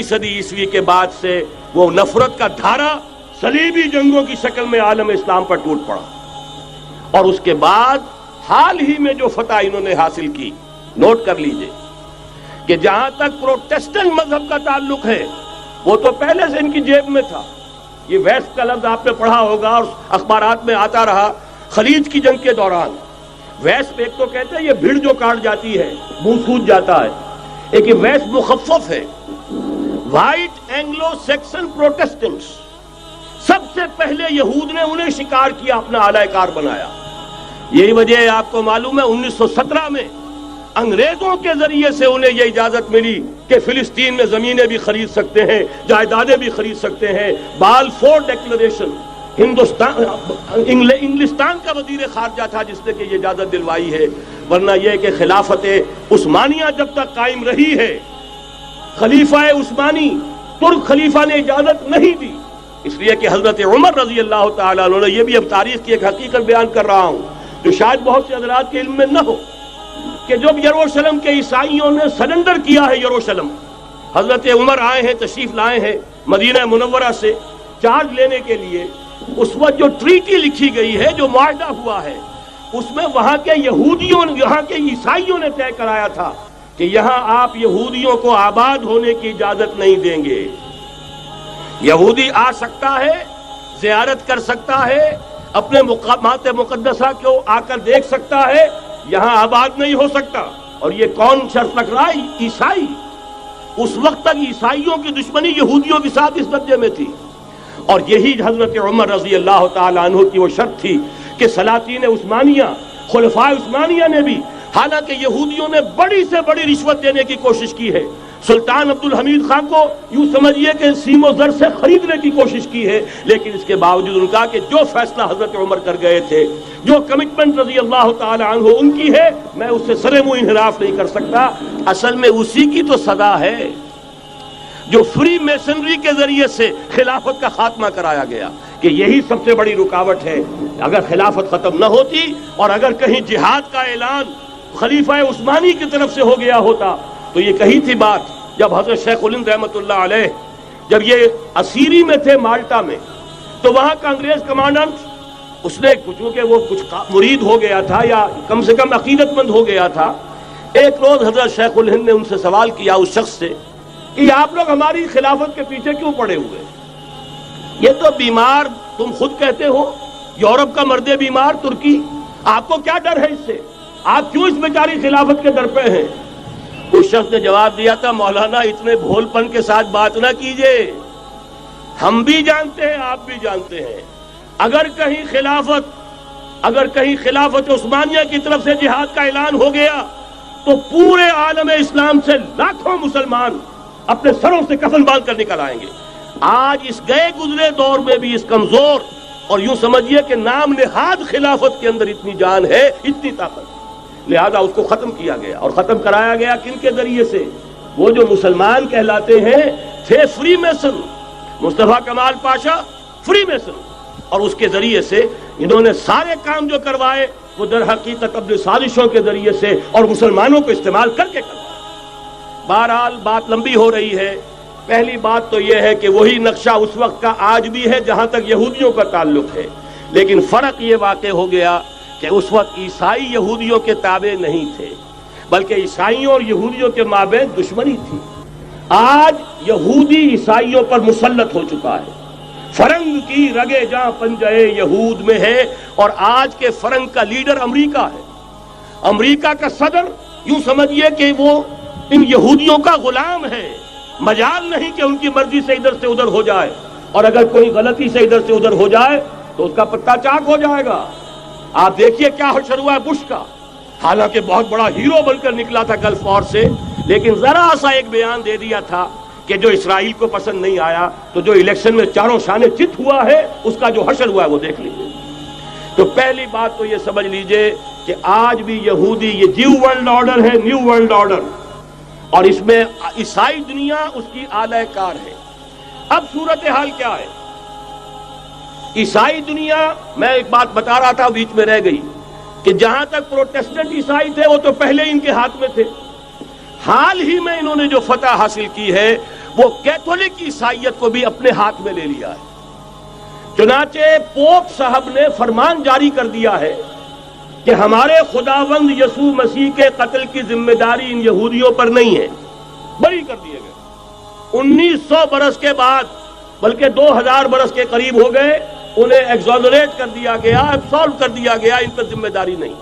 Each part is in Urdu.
صدی عیسوی کے بعد سے وہ نفرت کا دھارا صلیبی جنگوں کی شکل میں عالم اسلام پر ٹوٹ پڑا، اور اس کے بعد حال ہی میں جو فتح انہوں نے حاصل کی، نوٹ کر لیجئے کہ جہاں تک پروٹیسٹنٹ مذہب کا تعلق ہے وہ تو پہلے سے ان کی جیب میں تھا۔ یہ ویسٹ کا لفظ آپ نے پڑھا ہوگا اور اخبارات میں آتا رہا خلیج کی جنگ کے دوران۔ ویسٹ ایک تو کہتے ہیں یہ بھیڑ جو کاٹ جاتی ہے منہ سوج جاتا ہے، ایک یہ ویسٹ مخفف ہے، وائٹ اینگلو سیکسن پروٹیسٹنٹس۔ سب سے پہلے یہود نے انہیں شکار کیا، اپنا اعلی کار بنایا۔ یہی وجہ ہے آپ کو معلوم ہے 1917 میں انگریزوں کے ذریعے سے انہیں یہ اجازت ملی کہ فلسطین میں زمینیں بھی خرید سکتے ہیں، جائیدادیں بھی خرید سکتے ہیں۔ بالفور ڈیکلریشن، انگلستان کا وزیر خارجہ تھا جس نے کہ یہ اجازت دلوائی ہے، ورنہ یہ کہ خلافت عثمانیہ جب تک قائم رہی ہے، خلیفہ عثمانی ترک خلیفہ نے اجازت نہیں دی، اس لیے کہ حضرت عمر رضی اللہ تعالیٰ عنہ نے، یہ بھی اب تاریخ کی ایک حقیقت بیان کر رہا ہوں جو شاید بہت سے حضرات کے علم میں نہ ہو، کہ جب یروشلم کے عیسائیوں نے سرنڈر کیا ہے یروشلم، حضرت عمر آئے ہیں، تشریف لائے ہیں مدینہ منورہ سے چارج لینے کے لیے، اس وقت جو ٹریٹی لکھی گئی ہے، جو معاہدہ ہوا ہے، اس میں وہاں کے یہودیوں، یہاں کے عیسائیوں نے طے کرایا تھا کہ یہاں آپ یہودیوں کو آباد ہونے کی اجازت نہیں دیں گے۔ یہودی آ سکتا ہے، زیارت کر سکتا ہے، اپنے مقامات مقدسہ کو آ کر دیکھ سکتا ہے، یہاں آباد نہیں ہو سکتا۔ اور یہ کون شرط رکھ رہا ہے؟ عیسائی۔ اس وقت تک عیسائیوں کی دشمنی یہودیوں کے ساتھ اس درجے میں تھی، اور یہی حضرت عمر رضی اللہ تعالیٰ عنہ کی وہ شرط تھی کہ سلاطین عثمانیہ، خلفاء عثمانیہ نے بھی، حالانکہ یہودیوں نے بڑی سے بڑی رشوت دینے کی کوشش کی ہے، سلطان عبدالحمید خان کو یوں سمجھیے کہ سیم و زر سے خریدنے کی کوشش کی ہے، لیکن اس کے باوجود ان کا کہ جو فیصلہ حضرت عمر کر گئے تھے، جو کمٹمنٹ رضی اللہ تعالی عنہ ان کی ہے، میں اس سے سرے منہ انحراف نہیں کر سکتا۔ اصل میں اسی کی تو صدا ہے جو فری میسنری کے ذریعے سے خلافت کا خاتمہ کرایا گیا، کہ یہی سب سے بڑی رکاوٹ ہے۔ اگر خلافت ختم نہ ہوتی اور اگر کہیں جہاد کا اعلان خلیفہ عثمانی کی طرف سے ہو گیا ہوتا تو یہ کہی تھی بات، جب حضرت شیخ الہند رحمۃ اللہ علیہ جب یہ اسیری میں تھے مالٹا میں، تو وہاں کا انگریز کمانڈنٹ، اس نے چونکہ وہ کچھ مرید ہو گیا تھا یا کم سے کم عقیدت مند ہو گیا تھا، ایک روز حضرت شیخ الہند نے ان سے سوال کیا اس شخص سے کہ آپ لوگ ہماری خلافت کے پیچھے کیوں پڑے ہوئے؟ یہ تو بیمار، تم خود کہتے ہو یورپ کا مرد بیمار ترکی، آپ کو کیا ڈر ہے اس سے؟ آپ کیوں اس بیچاری خلافت کے در پہ ہیں؟ اس شخص نے جواب دیا تھا، مولانا اتنے بھول پن کے ساتھ بات نہ کیجئے، ہم بھی جانتے ہیں، آپ بھی جانتے ہیں، اگر کہیں خلافت عثمانیہ کی طرف سے جہاد کا اعلان ہو گیا تو پورے عالم اسلام سے لاکھوں مسلمان اپنے سروں سے کفن باندھ کر نکل آئیں گے۔ آج اس گئے گزرے دور میں بھی اس کمزور اور یوں سمجھیے کہ نام نہاد خلافت کے اندر اتنی جان ہے، اتنی طاقت، لہذا اس کو ختم کیا گیا، اور ختم کرایا گیا کن کے ذریعے سے؟ وہ جو مسلمان کہلاتے ہیں تھے فری میسن، مصطفیٰ کمال پاشا فری میسن، اور اس کے ذریعے سے انہوں نے سارے کام جو کروائے وہ در حقیقت اپنی سازشوں کے ذریعے سے اور مسلمانوں کو استعمال کر کے کروائے۔ بہرحال بات لمبی ہو رہی ہے۔ پہلی بات تو یہ ہے کہ وہی نقشہ اس وقت کا آج بھی ہے جہاں تک یہودیوں کا تعلق ہے، لیکن فرق یہ واقع ہو گیا کہ اس وقت عیسائی یہودیوں کے تابع نہیں تھے، بلکہ عیسائیوں اور یہودیوں کے مابین دشمنی تھی۔ آج یہودی عیسائیوں پر مسلط ہو چکا ہے، فرنگ کی رگے جاں پنجے یہود میں ہے، اور آج کے فرنگ کا لیڈر امریکہ ہے۔ امریکہ کا صدر یوں سمجھیے کہ وہ ان یہودیوں کا غلام ہے، مجال نہیں کہ ان کی مرضی سے ادھر سے ادھر ہو جائے، اور اگر کوئی غلطی سے ادھر سے ادھر ہو جائے تو اس کا پتہ چاک ہو جائے گا۔ آپ دیکھیے کیا حشر ہوا ہے بش کا، حالانکہ بہت بڑا ہیرو بن کر نکلا تھا گلف وار سے، لیکن ذرا سا ایک بیان دے دیا تھا کہ جو اسرائیل کو پسند نہیں آیا، تو جو الیکشن میں چاروں شانے چت ہوا ہے اس کا جو حشر ہوا ہے وہ دیکھ لیجیے۔ تو پہلی بات تو یہ سمجھ لیجئے کہ آج بھی یہودی، یہ نیو ورلڈ آرڈر ہے، نیو ورلڈ آرڈر، اور اس میں عیسائی دنیا اس کی اعلی کار ہے۔ اب صورتحال کیا ہے؟ عیسائی دنیا، میں ایک بات بتا رہا تھا بیچ میں رہ گئی، کہ جہاں تک پروٹیسٹنٹ عیسائی تھے وہ تو پہلے ان کے ہاتھ میں تھے، حال ہی میں انہوں نے جو فتح حاصل کی ہے وہ کیتھولک عیسائیت کو بھی اپنے ہاتھ میں لے لیا ہے۔ چنانچہ پوپ صاحب نے فرمان جاری کر دیا ہے کہ ہمارے خداوند یسوع مسیح کے قتل کی ذمہ داری ان یہودیوں پر نہیں ہے، بری کر دیے گئے۔ 1900 برس کے بعد، بلکہ 2000 برس کے قریب ہو گئے، انہیں ایگزونریٹ کر دیا گیا، ایبسالو کر دیا گیا، ان پر ذمہ داری نہیں۔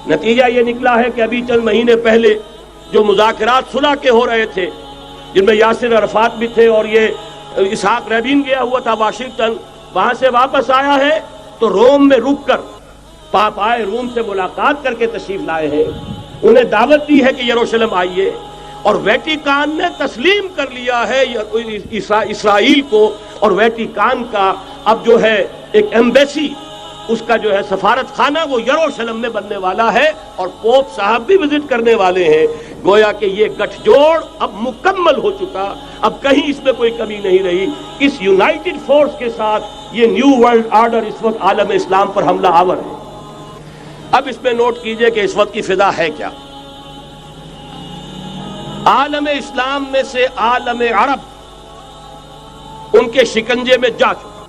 نتیجہ یہ نکلا ہے کہ ابھی چند مہینے پہلے جو مذاکرات صلح کے ہو رہے تھے، جن میں یاسر عرفات بھی تھے اور یہ اسحاق رابین گیا ہوا تھا واشنگٹن، وہاں سے واپس آیا ہے تو روم میں رک کر پاپائے روم سے ملاقات کر کے تشریف لائے ہیں، انہیں دعوت دی ہے کہ یروشلم آئیے، اور ویٹیکان نے تسلیم کر لیا ہے اسرائیل کو، اور ویٹیکان کا اب جو ہے ایک ایمبیسی، اس کا جو ہے سفارت خانہ وہ یروشلم میں بننے والا ہے، اور پوپ صاحب بھی وزٹ کرنے والے ہیں۔ گویا کہ یہ گٹھ جوڑ اب مکمل ہو چکا، اب کہیں اس میں کوئی کمی نہیں رہی۔ اس یونائٹڈ فورس کے ساتھ یہ نیو ورلڈ آرڈر اس وقت عالم اسلام پر حملہ آور ہے۔ اب اس میں نوٹ کیجئے کہ اس وقت کی فضا ہے کیا۔ عالم اسلام میں سے عالم عرب ان کے شکنجے میں جا چکا،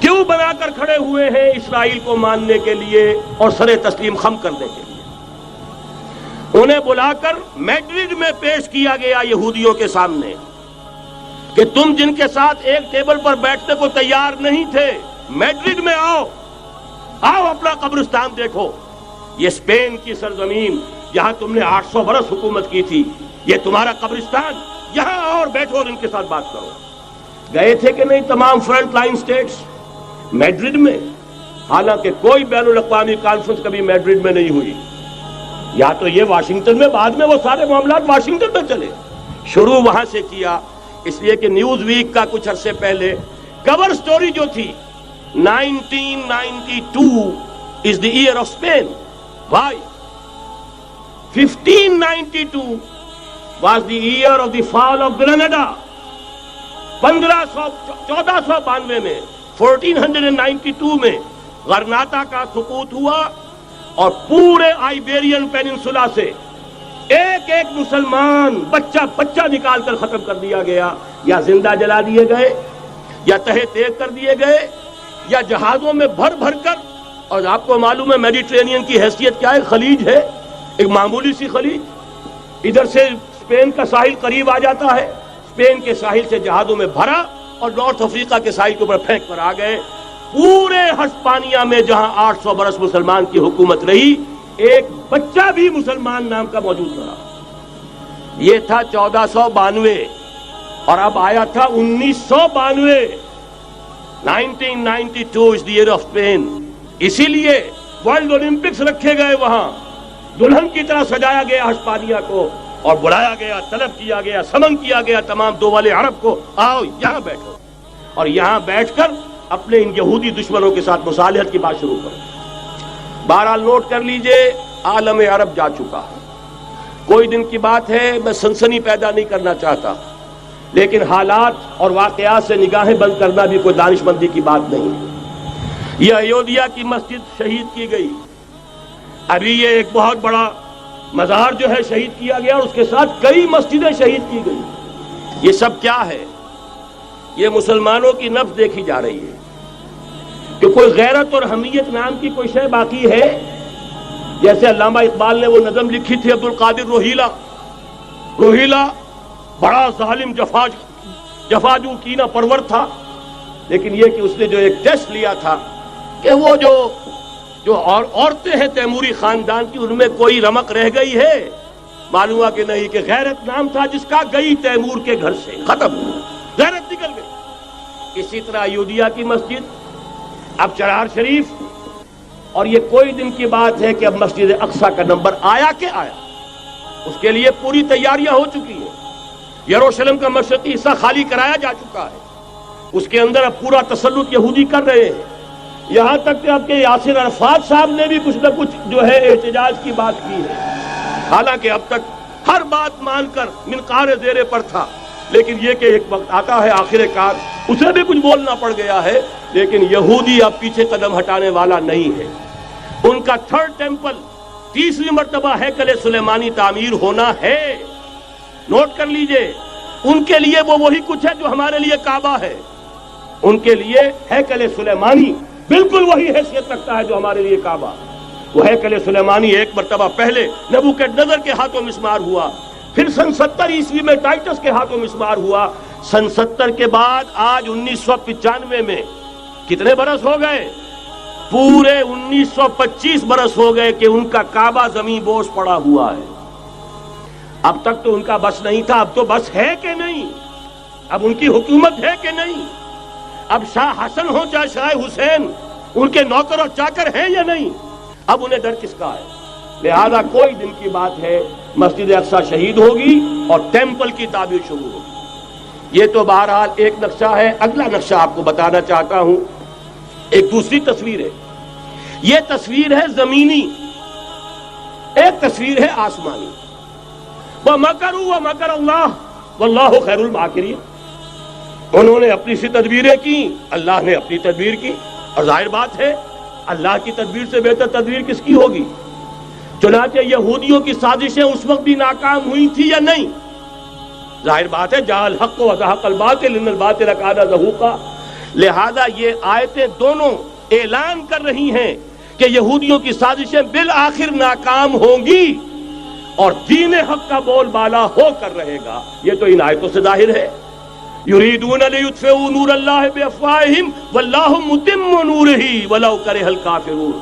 کیوں بنا کر کھڑے ہوئے ہیں اسرائیل کو ماننے کے لیے اور سر تسلیم خم کرنے کے لیے۔ انہیں بلا کر میڈرڈ میں پیش کیا گیا یہودیوں کے سامنے کہ تم جن کے ساتھ ایک ٹیبل پر بیٹھنے کو تیار نہیں تھے، میڈرڈ میں آؤ، آؤ اپنا قبرستان دیکھو، یہ اسپین کی سرزمین جہاں تم نے 800 برس حکومت کی تھی، یہ تمہارا قبرستان، یہاں آؤ اور بیٹھو اور ان کے ساتھ بات کرو۔ گئے تھے کہ نہیں تمام فرنٹ لائن سٹیٹس میڈرڈ میں؟ حالانکہ کوئی بین الاقوامی کانفرنس کبھی میڈرڈ میں نہیں ہوئی، یا تو یہ واشنگٹن میں، بعد میں وہ سارے معاملات واشنگٹن میں چلے، شروع وہاں سے کیا۔ اس لیے کہ نیوز ویک کا کچھ عرصے پہلے کور سٹوری جو تھی 1992 is the year of Spain. Why? 1592 was the year of the fall of Granada. 1492 میں 1492 میں غرناطہ کا سقوط ہوا، اور پورے آئیبیرین پیننسولا سے ایک ایک مسلمان بچہ نکال کر ختم کر دیا گیا، یا زندہ جلا دیے گئے، یا تہہ تیگ کر دیے گئے، یا جہازوں میں بھر بھر کر۔ اور آپ کو معلوم ہے میڈیٹرینین کی حیثیت کیا ہے، خلیج ہے، ایک معمولی سی خلیج، ادھر سے اسپین کا ساحل قریب آ جاتا ہے، اسپین کے ساحل سے جہازوں میں بھرا اور نارتھ افریقہ کے ساحل کے اوپر پھینک کر آ گئے۔ پورے ہسپانیہ میں جہاں 800 برس مسلمان کی حکومت رہی، ایک بچہ بھی مسلمان نام کا موجود رہا۔ یہ تھا 1492، اور اب آیا تھا 1992۔ 1992 is the year of Spain۔ اسی لیے ورلڈ اولمپکس رکھے گئے، وہاں دلہن کی طرح سجایا گیا ہسپانیہ کو، اور بلایا گیا، طلب کیا گیا، سمن کیا گیا تمام دول عرب کو، آؤ یہاں بیٹھو، اور یہاں بیٹھ کر اپنے ان یہودی دشمنوں کے ساتھ مصالحت کی بات شروع کرو۔ بہرحال نوٹ کر لیجئے، عالم عرب جا چکا ہے۔ کوئی دن کی بات ہے، میں سنسنی پیدا نہیں کرنا چاہتا، لیکن حالات اور واقعات سے نگاہیں بند کرنا بھی کوئی دانش مندی کی بات نہیں ہے۔ یہ ایودھیا کی مسجد شہید کی گئی، ابھی یہ ایک بہت بڑا مزار جو ہے شہید کیا گیا، اور اس کے ساتھ کئی مسجدیں شہید کی گئی۔ یہ سب کیا ہے؟ یہ مسلمانوں کی نفس دیکھی جا رہی ہے کہ کوئی غیرت اور حمیت نام کی کوئی شے باقی ہے؟ جیسے علامہ اقبال نے وہ نظم لکھی تھی، عبد القادر روہیلا بڑا ظالم جفاجو کینہ پرور تھا، لیکن یہ کہ اس نے جو ایک ٹیسٹ لیا تھا کہ وہ جو عورتیں ہیں تیموری خاندان کی، ان میں کوئی رمق رہ گئی ہے؟ معلوم ہوا کہ نہیں، کہ غیرت نام تھا جس کا گئی تیمور کے گھر سے، ختم، غیرت نکل گئی۔ اسی طرح ایودھیا کی مسجد، اب چرار شریف، اور یہ کوئی دن کی بات ہے کہ اب مسجد اقصیٰ کا نمبر آیا کہ آیا، اس کے لیے پوری تیاریاں ہو چکی ہیں۔ یروشلم کا مشرقی حصہ خالی کرایا جا چکا ہے، اس کے اندر اب پورا تسلط یہودی کر رہے ہیں، یہاں تک کہ اب کے یاسر عرفات صاحب نے بھی کچھ نہ کچھ جو ہے احتجاج کی بات کی ہے، حالانکہ اب تک ہر بات مان کر منقار زیر پر تھا، لیکن یہ کہ ایک وقت آتا ہے آخر کار اسے بھی کچھ بولنا پڑ گیا ہے۔ لیکن یہودی اب پیچھے قدم ہٹانے والا نہیں ہے، ان کا تھرڈ ٹیمپل، تیسری مرتبہ ہیکل سلیمانی تعمیر ہونا ہے، نوٹ کر لیجئے، ان کے لیے وہ وہی کچھ ہے جو ہمارے لیے کعبہ ہے. ان کے لیے ہیکل سلیمانی بالکل وہی حیثیت رکھتا ہے جو ہمارے لیے کعبہ. وہ ہیکل سلیمانی ایک مرتبہ پہلے نبوکدنضر کے ہاتھوں مسمار ہوا، پھر سن 70 عیسوی میں ٹائٹس کے ہاتھوں مسمار ہوا. سن 70 کے بعد آج 1995 میں کتنے برس ہو گئے؟ پورے 1925 برس ہو گئے کہ ان کا کعبہ زمین بوس پڑا ہوا ہے. اب تک تو ان کا بس نہیں تھا، اب تو بس ہے کہ نہیں؟ اب ان کی حکومت ہے کہ نہیں؟ اب شاہ حسن ہو چاہے شاہ حسین، ان کے نوکر اور چاکر ہیں یا نہیں؟ اب انہیں ڈر کس کا ہے؟ لہذا کوئی دن کی بات ہے مسجد اقصی شہید ہوگی اور ٹیمپل کی تعمیر شروع ہوگی. یہ تو بہرحال ایک نقشہ ہے. اگلا نقشہ آپ کو بتانا چاہتا ہوں، ایک دوسری تصویر ہے. یہ تصویر ہے زمینی، ایک تصویر ہے آسمانی. وَمَكَرُوا وَمَكَرَ اللَّهُ وَاللَّهُ خَيْرُ الْمَاكِرِينَ. انہوں نے اپنی سی تدبیریں کی، اللہ نے اپنی تدبیر کی، اور ظاہر بات ہے اللہ کی تدبیر سے بہتر تدبیر کس کی ہوگی؟ چنانچہ یہودیوں کی سازشیں اس وقت بھی ناکام ہوئی تھی یا نہیں؟ ظاہر بات ہے جاء الحق وزهق الباطل ان الباطل کان زہوقا. لہذا یہ آیتیں دونوں اعلان کر رہی ہیں کہ یہودیوں کی سازشیں بالآخر ناکام ہوں گی اور دین حق کا بول بالا ہو کر رہے گا. یہ تو ان آیتوں سے ظاہر ہے. یریدون لیطفئوا نور اللہ بافواہہم واللہ متم نورہ ولو کرہ الکافرون.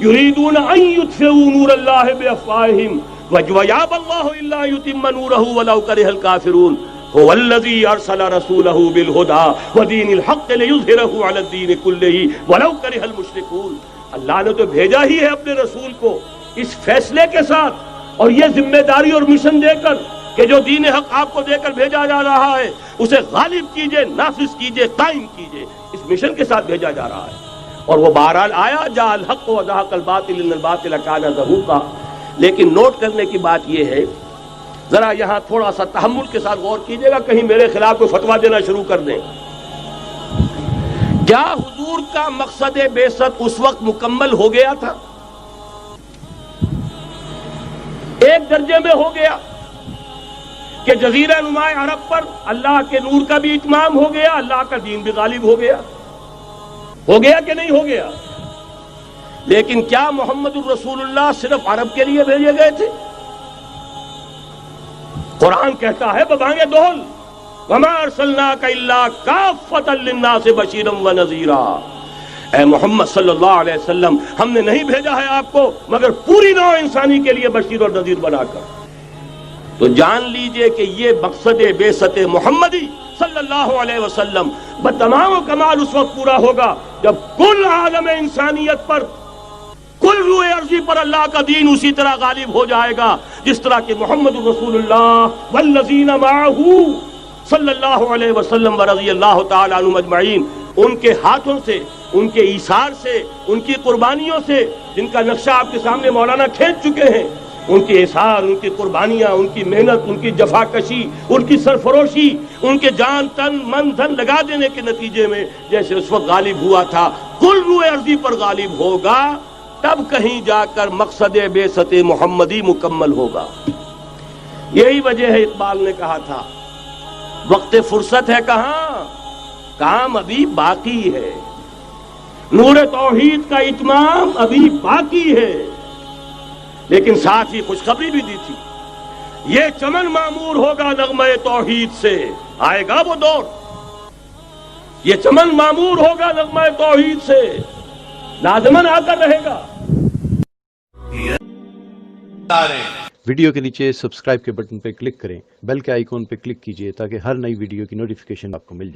یریدون ان یطفئوا نور اللہ بافواہہم ویابى اللہ الا یتم نورہ ولو کرہ الکافرون. هو الذی ارسل رسولہ بالہدى ودین الحق لیظہرہ علی الدین کلہ ولو کرہ المشرکون. اللہ نے تو بھیجا ہی ہے اپنے رسول کو اس فیصلے کے ساتھ اور یہ ذمہ داری اور مشن دے کر کہ جو دین حق آپ کو دے کر بھیجا جا رہا ہے اسے غالب کیجئے، نافذ کیجئے، قائم کیجئے. اس مشن کے ساتھ بھیجا جا رہا ہے اور وہ بہرحال آیا جاء الحق وزهق الباطل ان الباطل کان زہوقا. لیکن نوٹ کرنے کی بات یہ ہے، ذرا یہاں تھوڑا سا تحمل کے ساتھ غور کیجئے گا، کہیں میرے خلاف کوئی فتویٰ دینا شروع کر دیں. کیا حضور کا مقصد بعثت اس وقت مکمل ہو گیا تھا؟ ایک درجے میں ہو گیا کہ جزیرہ نماء عرب پر اللہ کے نور کا بھی اتمام ہو گیا، اللہ کا دین بھی غالب ہو گیا. ہو گیا کہ نہیں ہو گیا؟ لیکن کیا محمد الرسول اللہ صرف عرب کے لیے بھیجے گئے تھے؟ قرآن کہتا ہے ببانگ دہل وما ارسلناک الا کافۃ للناس بشیرا ونذیرا. اے محمد صلی اللہ علیہ وسلم، ہم نے نہیں بھیجا ہے آپ کو مگر پوری نوع انسانی کے لیے بشیر اور نذیر بنا کر. تو جان لیجئے کہ یہ مقصد بعثت محمدی صلی اللہ علیہ وسلم بتمام و کمال اس وقت پورا ہوگا جب کل عالم انسانیت پر، کل روئے ارضی پر اللہ کا دین اسی طرح غالب ہو جائے گا جس طرح کہ محمد رسول اللہ والذین معہ صلی اللہ علیہ وسلم ورضی اللہ تعالی عنہم اجمعین، ان کے ہاتھوں سے، ان کے ایثار سے، ان کی قربانیوں سے، جن کا نقشہ آپ کے سامنے مولانا کھینچ چکے ہیں، ان کے اثار، ان کی قربانیاں، ان کی محنت، ان کی جفاکشی، ان کی سرفروشی، ان کے جان تن من دھن لگا دینے کے نتیجے میں جیسے اس وقت غالب ہوا تھا کل روئے ارضی پر غالب ہوگا، تب کہیں جا کر مقصد بعثت محمدی مکمل ہوگا. یہی وجہ ہے اقبال نے کہا تھا وقت فرصت ہے کہاں، کام ابھی باقی ہے، نور توحید کا اتمام ابھی باقی ہے. لیکن ساتھ ہی خوشخبری بھی دی تھی، یہ چمن معمور ہوگا نغمہ توحید سے. آئے گا وہ دور، یہ چمن معمور ہوگا نغمہ توحید سے، لازماً آ کر رہے گا. ویڈیو کے نیچے سبسکرائب کے بٹن پہ کلک کریں، بیل کے آئیکن پہ کلک کیجئے تاکہ ہر نئی ویڈیو کی نوٹیفیکیشن آپ کو مل جائے.